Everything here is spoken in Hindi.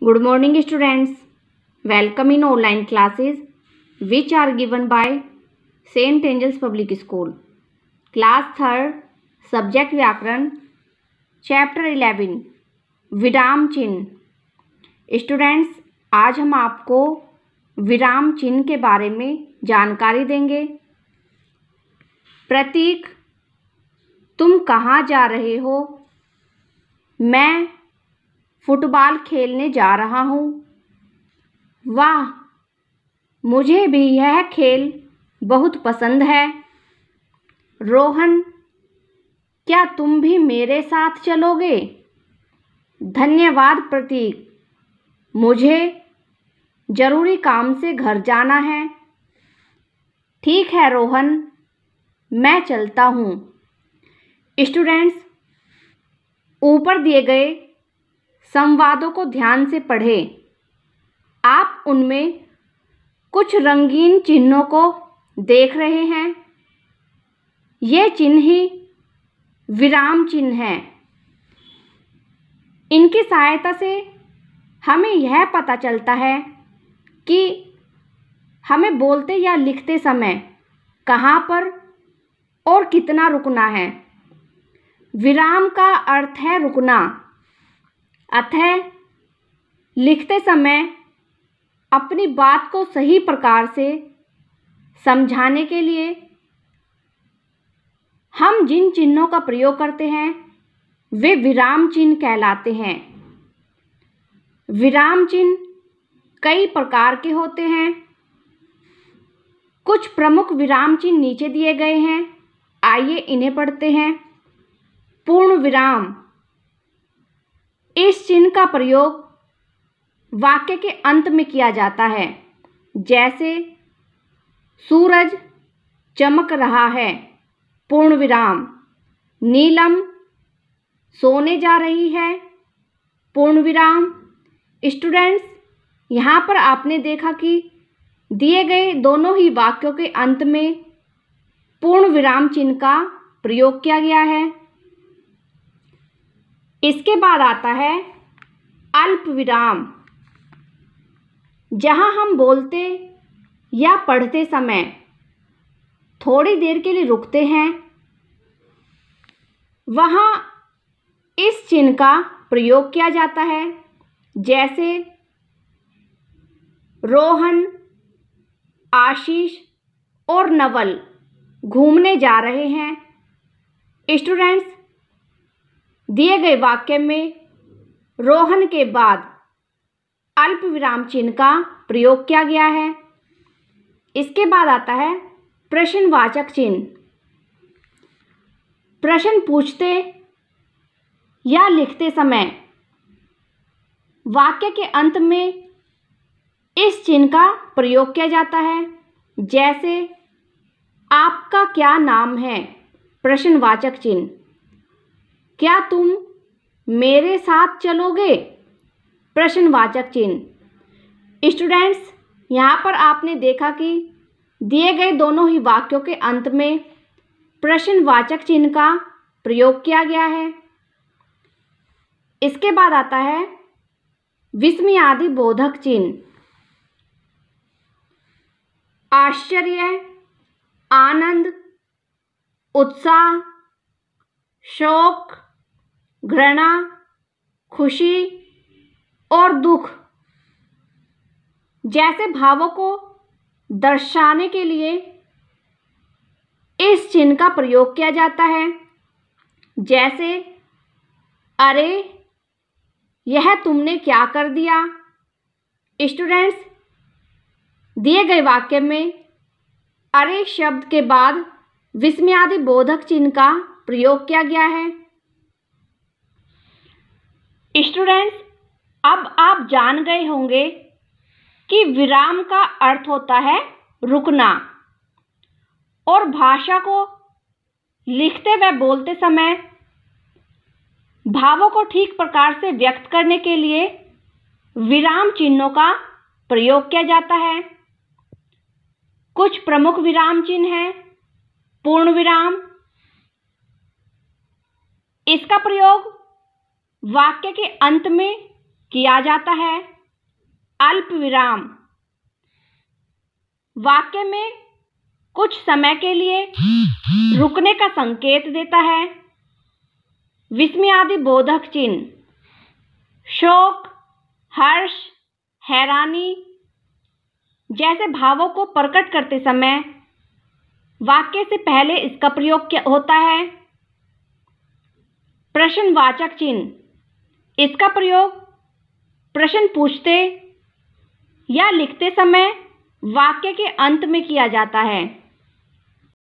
Good morning, students. Welcome in online classes which are given by St. Angels Public School. Class 3rd, Subject व्याकरण, Chapter 11, विराम चिन्ह। स्टूडेंट्स, आज हम आपको विराम चिन्ह के बारे में जानकारी देंगे। प्रतीक, तुम कहाँ जा रहे हो? मैं फुटबॉल खेलने जा रहा हूँ। वाह, मुझे भी यह खेल बहुत पसंद है। रोहन, क्या तुम भी मेरे साथ चलोगे? धन्यवाद प्रतीक, मुझे जरूरी काम से घर जाना है। ठीक है रोहन, मैं चलता हूँ। स्टूडेंट्स, ऊपर दिए गए संवादों को ध्यान से पढ़ें। आप उनमें कुछ रंगीन चिन्हों को देख रहे हैं। ये चिन्ह ही विराम चिन्ह हैं। इनकी सहायता से हमें यह पता चलता है कि हमें बोलते या लिखते समय कहाँ पर और कितना रुकना है। विराम का अर्थ है रुकना। अतः लिखते समय अपनी बात को सही प्रकार से समझाने के लिए हम जिन चिन्हों का प्रयोग करते हैं वे विराम चिन्ह कहलाते हैं। विराम चिन्ह कई प्रकार के होते हैं। कुछ प्रमुख विराम चिन्ह नीचे दिए गए हैं। आइए इन्हें पढ़ते हैं। पूर्ण विराम, इस चिन्ह का प्रयोग वाक्य के अंत में किया जाता है। जैसे सूरज चमक रहा है, पूर्ण विराम। नीलम सोने जा रही है, पूर्ण विराम। स्टूडेंट्स, यहाँ पर आपने देखा कि दिए गए दोनों ही वाक्यों के अंत में पूर्ण विराम चिन्ह का प्रयोग किया गया है। इसके बाद आता है अल्प विराम। जहाँ हम बोलते या पढ़ते समय थोड़ी देर के लिए रुकते हैं, वहाँ इस चिन्ह का प्रयोग किया जाता है। जैसे रोहन, आशीष और नवल घूमने जा रहे हैं। स्टूडेंट्स, दिए गए वाक्य में रोहन के बाद अल्प विराम चिन्ह का प्रयोग किया गया है। इसके बाद आता है प्रश्नवाचक चिन्ह। प्रश्न पूछते या लिखते समय वाक्य के अंत में इस चिन्ह का प्रयोग किया जाता है। जैसे आपका क्या नाम है? प्रश्नवाचक चिन्ह। क्या तुम मेरे साथ चलोगे? प्रश्नवाचक चिन्ह। स्टूडेंट्स, यहाँ पर आपने देखा कि दिए गए दोनों ही वाक्यों के अंत में प्रश्नवाचक चिन्ह का प्रयोग किया गया है। इसके बाद आता है विस्मयादि बोधक चिन्ह। आश्चर्य, आनंद, उत्साह, शोक, घृणा, खुशी और दुख जैसे भावों को दर्शाने के लिए इस चिन्ह का प्रयोग किया जाता है। जैसे अरे, यह तुमने क्या कर दिया? स्टूडेंट्स, दिए गए वाक्य में अरे शब्द के बाद विस्मयादि बोधक चिन्ह का प्रयोग किया गया है। स्टूडेंट्स, अब आप जान गए होंगे कि विराम का अर्थ होता है रुकना और भाषा को लिखते व बोलते समय भावों को ठीक प्रकार से व्यक्त करने के लिए विराम चिन्हों का प्रयोग किया जाता है। कुछ प्रमुख विराम चिन्ह हैं। पूर्ण विराम, इसका प्रयोग वाक्य के अंत में किया जाता है। अल्प विराम वाक्य में कुछ समय के लिए रुकने का संकेत देता है। विस्मयादि बोधक चिन्ह शोक, हर्ष, हैरानी जैसे भावों को प्रकट करते समय वाक्य से पहले इसका प्रयोग होता है। प्रश्नवाचक चिन्ह इसका प्रयोग प्रश्न पूछते या लिखते समय वाक्य के अंत में किया जाता है।